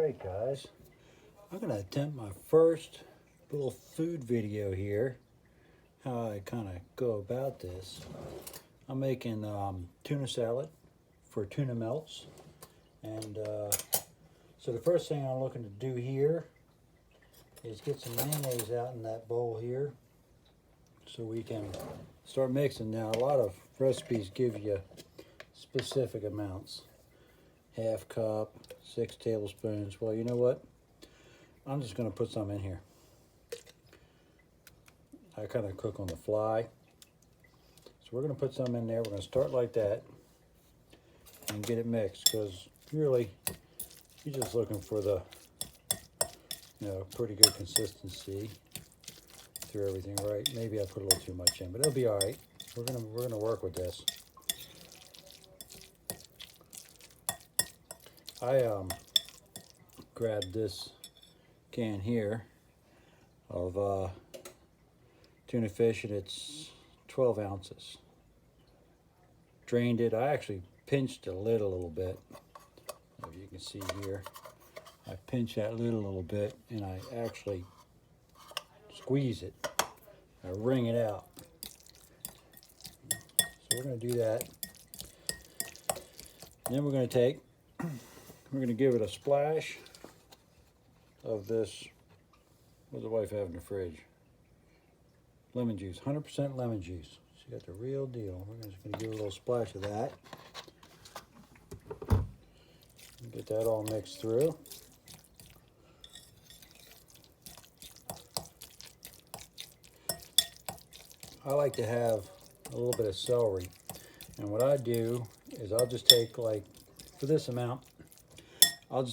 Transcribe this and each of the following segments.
Alright guys, I'm going to attempt my first little food video here, how I kind of go about this. I'm making tuna salad for tuna melts, and so the first thing I'm looking to do here is get some mayonnaise out in that bowl here so we can start mixing. Now a lot of recipes give you specific amounts. Half cup, 6 tablespoons. Well, you know what? I'm just going to put some in here. I kind of cook on the fly. So we're going to put some in there. We're going to start like that and get it mixed, because really you're just looking for the, pretty good consistency through everything, right? Maybe I put a little too much in, but it'll be all right. We're gonna work with this. I grabbed this can here of tuna fish, and it's 12 ounces. Drained it. I actually pinched the lid a little bit. If you can see here, I pinch that lid a little bit, and I actually squeeze it. I wring it out. So we're going to do that. And then we're going to give it a splash of this. What does the wife have in the fridge? Lemon juice, 100% lemon juice. She got the real deal. We're just going to give it a little splash of that. Get that all mixed through. I like to have a little bit of celery. And what I do is I'll just take, like, for this amount, I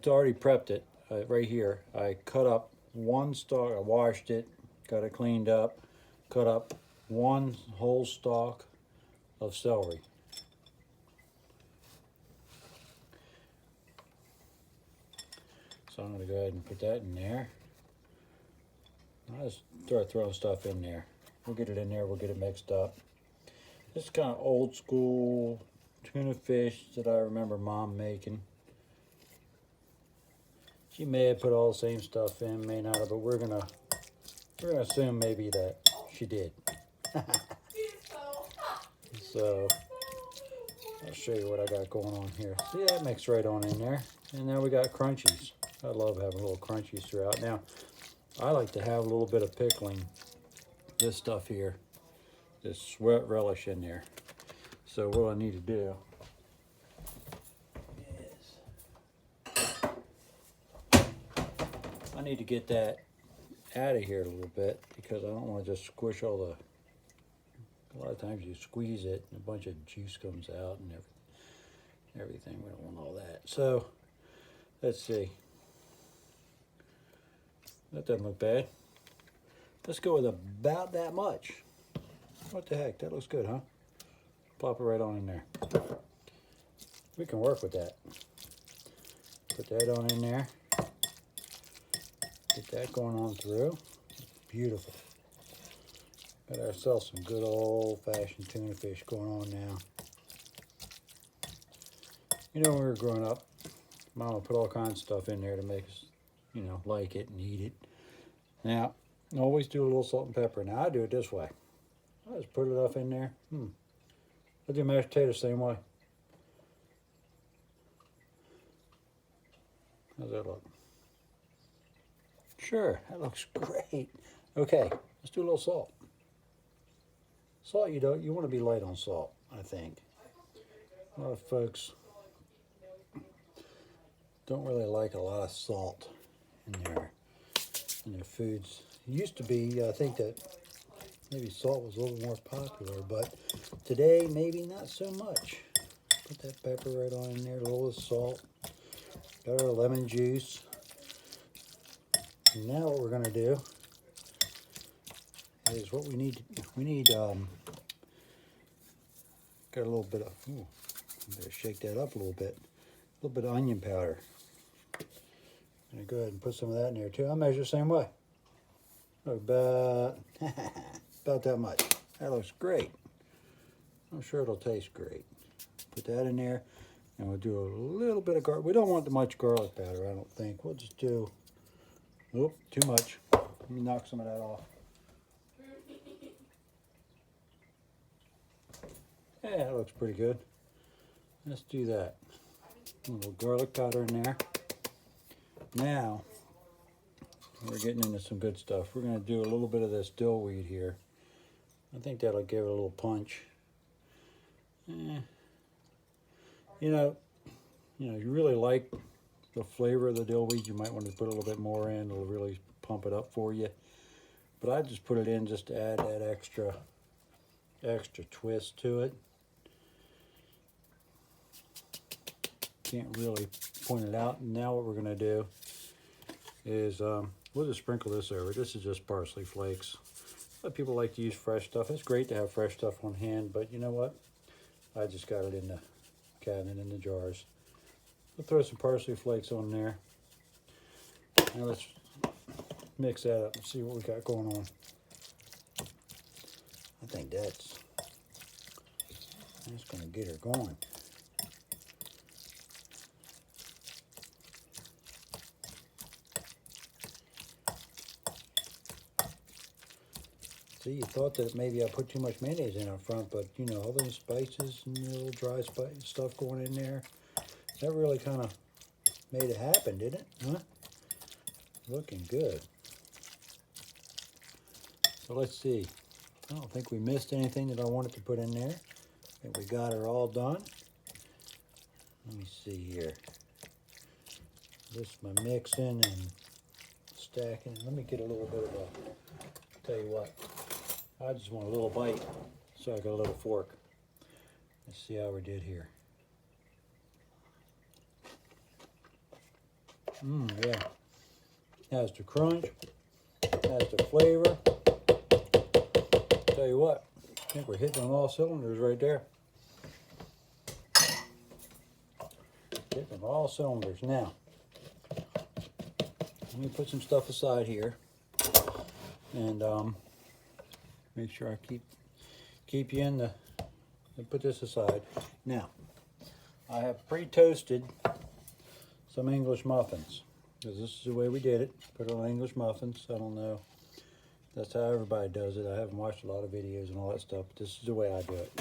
already prepped it right here. I cut up one stalk, I washed it, got it cleaned up, cut up one whole stalk of celery. So I'm going to go ahead and put that in there. I'll just start throwing stuff in there. We'll get it in there, we'll get it mixed up. This is kind of old school tuna fish that I remember Mom making. She may have put all the same stuff in, may not have, but we're gonna assume maybe that she did. So I'll show you what I got going on here. See, that mixed right on in there. And now we got crunchies. I love having little crunchies throughout. Now, I like to have a little bit of pickling this stuff here, this sweat relish in there. So what I need to do is I need to get that out of here a little bit, because I don't want to just squish all the, a lot of times you squeeze it and a bunch of juice comes out and everything. We don't want all that. So let's see. That doesn't look bad. Let's go with about that much. What the heck? That looks good, huh? Plop it right on in there. We can work with that. Put that on in there. Get that going on through. Beautiful. Got ourselves some good old-fashioned tuna fish going on now. You know, when we were growing up, Mama put all kinds of stuff in there to make us, like it and eat it. Now, always do a little salt and pepper. Now, I do it this way. I just put enough in there. I do mashed potatoes the same way. How's that look? Sure, that looks great. Okay, let's do a little salt. Salt, you want to be light on salt, I think. A lot of folks don't really like a lot of salt in their foods. It used to be, I think that maybe salt was a little more popular, but today maybe not so much. Put that pepper right on in there, a little salt. Got our lemon juice. And now what we're going to do is what we need got a little bit of, I better shake that up a little bit. A little bit of onion powder. I'm going to go ahead and put some of that in there too. I measure the same way. About that much. That looks great. I'm sure it'll taste great. Put that in there. And we'll do a little bit of garlic. We don't want much garlic powder, I don't think. We'll just do, oop, too much. Let me knock some of that off. Yeah, that looks pretty good. Let's do that. A little garlic powder in there. Now, we're getting into some good stuff. We're going to do a little bit of this dill weed here. I think that'll give it a little punch. You really like the flavor of the dill weed, you might want to put a little bit more in. It'll really pump it up for you. But I just put it in just to add that extra twist to it. Can't really point it out. And now what we're going to do is we'll just sprinkle this over. This is just parsley flakes. A lot of people like to use fresh stuff. It's great to have fresh stuff on hand, but you know what? I just got it in the cabinet in the jars. We'll throw some parsley flakes on there. Now let's mix that up and see what we got going on. I think that's going to get her going. See, you thought that maybe I put too much mayonnaise in up front, but you know, all those spices and the little dry spice stuff going in there, that really kind of made it happen, didn't it? Huh? Looking good. So let's see. I don't think we missed anything that I wanted to put in there. I think we got her all done. Let me see here. This is my mixing and stacking. Let me get a little bit of a, tell you what, I just want a little bite, so I got a little fork. Let's see how we did here. Yeah. Has the crunch, has the flavor. Tell you what, I think we're hitting on all cylinders right there. Hitting on all cylinders. Now, let me put some stuff aside here, and make sure I keep you in the. Put this aside. Now, I have pre-toasted some English muffins, because this is the way we did it. Put it on English muffins. I don't know. That's how everybody does it. I haven't watched a lot of videos and all that stuff, but this is the way I do it.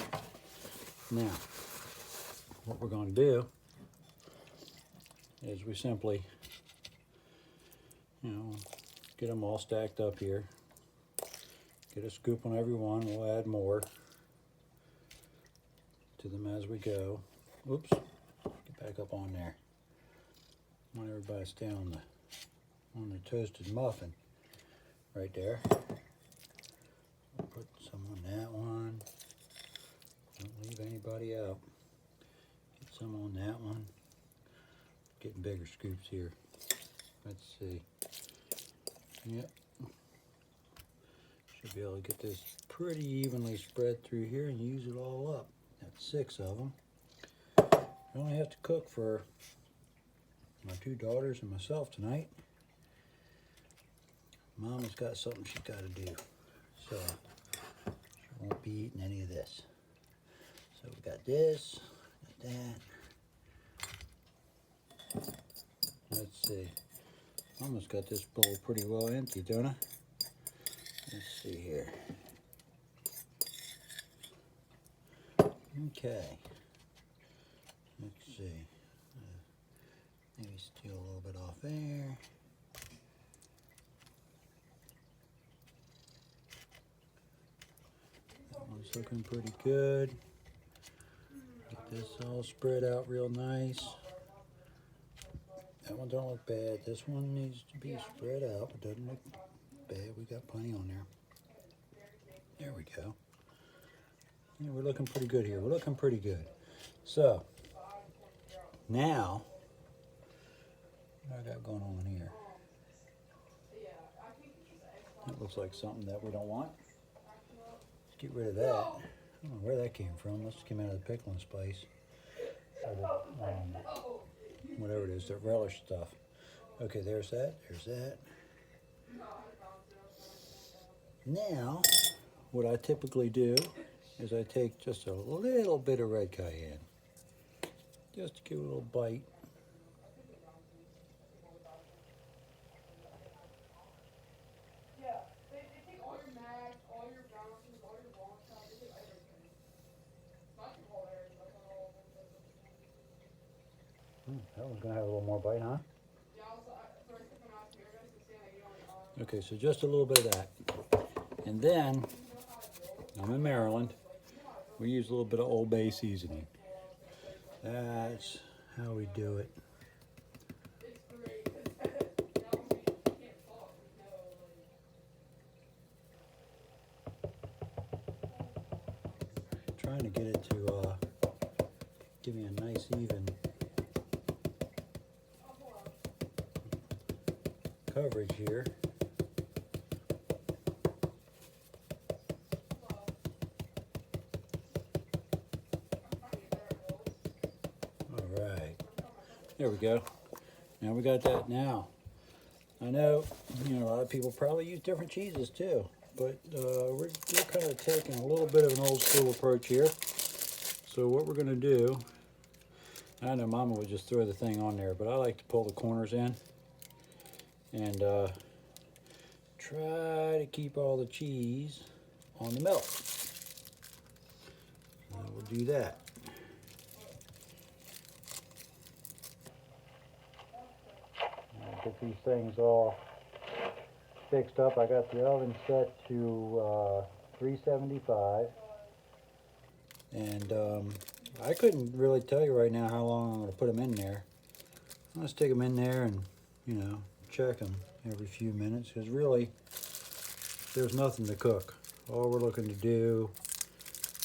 Now, what we're going to do is we simply, get them all stacked up here. Get a scoop on every one. We'll add more to them as we go. Oops, get back up on there. I want everybody to stay on the toasted muffin right there. We'll put some on that one. Don't leave anybody out. Get some on that one. Getting bigger scoops here. Let's see. Yep. Should be able to get this pretty evenly spread through here and use it all up. That's 6 of them. I only have to cook for my 2 daughters and myself tonight. Mama's got something she's got to do, so she won't be eating any of this. So we got this, got that. Let's see. Mama's got this bowl pretty well empty, don't I? Let's see here. Okay. Let's see. Maybe steal a little bit off there. That one's looking pretty good. Get this all spread out real nice. That one don't look bad. This one needs to be spread out. It doesn't look bad. We got plenty on there. There we go. Yeah, we're looking pretty good here. We're looking pretty good. So, now, what do I got going on here? That looks like something that we don't want. Let's get rid of that. I don't know where that came from. Must have came out of the pickling spice. Or the, whatever it is, the relish stuff. Okay, there's that. There's that. Now, what I typically do is I take just a little bit of red cayenne. just to give it a little bite. That one's gonna have a little more bite, huh? Okay, so just a little bit of that. And then, I'm in Maryland, we use a little bit of Old Bay seasoning. That's how we do it. Trying to get it to give me a nice even coverage here. All right, there we go. Now we got that. Now I know, a lot of people probably use different cheeses too, but we're kind of taking a little bit of an old school approach here. So what we're going to do, I know Mama would just throw the thing on there, but I like to pull the corners in and try to keep all the cheese on the milk. So we'll do that. I'll get these things all fixed up. I got the oven set to 375, and I couldn't really tell you right now how long I'm going to put them in there. I'll just stick them in there and check them every few minutes, because really there's nothing to cook. All we're looking to do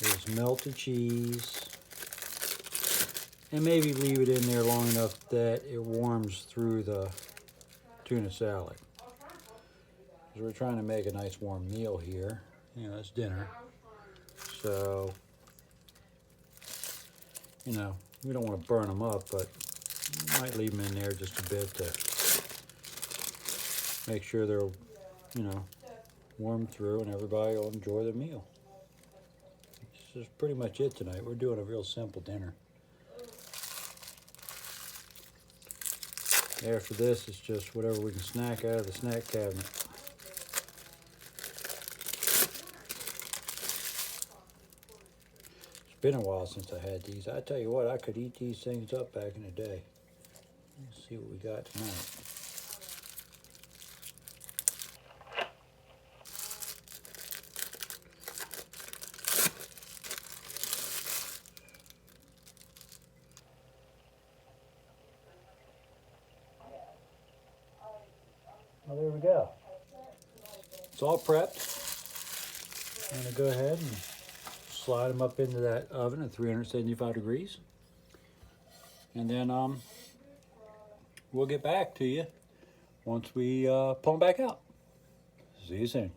is melt the cheese and maybe leave it in there long enough that it warms through the tuna salad. Because we're trying to make a nice warm meal here. It's dinner. So, we don't want to burn them up, but we might leave them in there just a bit to make sure they're, warm through and everybody will enjoy their meal. This is pretty much it tonight. We're doing a real simple dinner. After this, it's just whatever we can snack out of the snack cabinet. It's been a while since I had these. I tell you what, I could eat these things up back in the day. Let's see what we got tonight. Well, there we go. It's all prepped. I'm going to go ahead and slide them up into that oven at 375 degrees. And then we'll get back to you once we pull them back out. See you soon.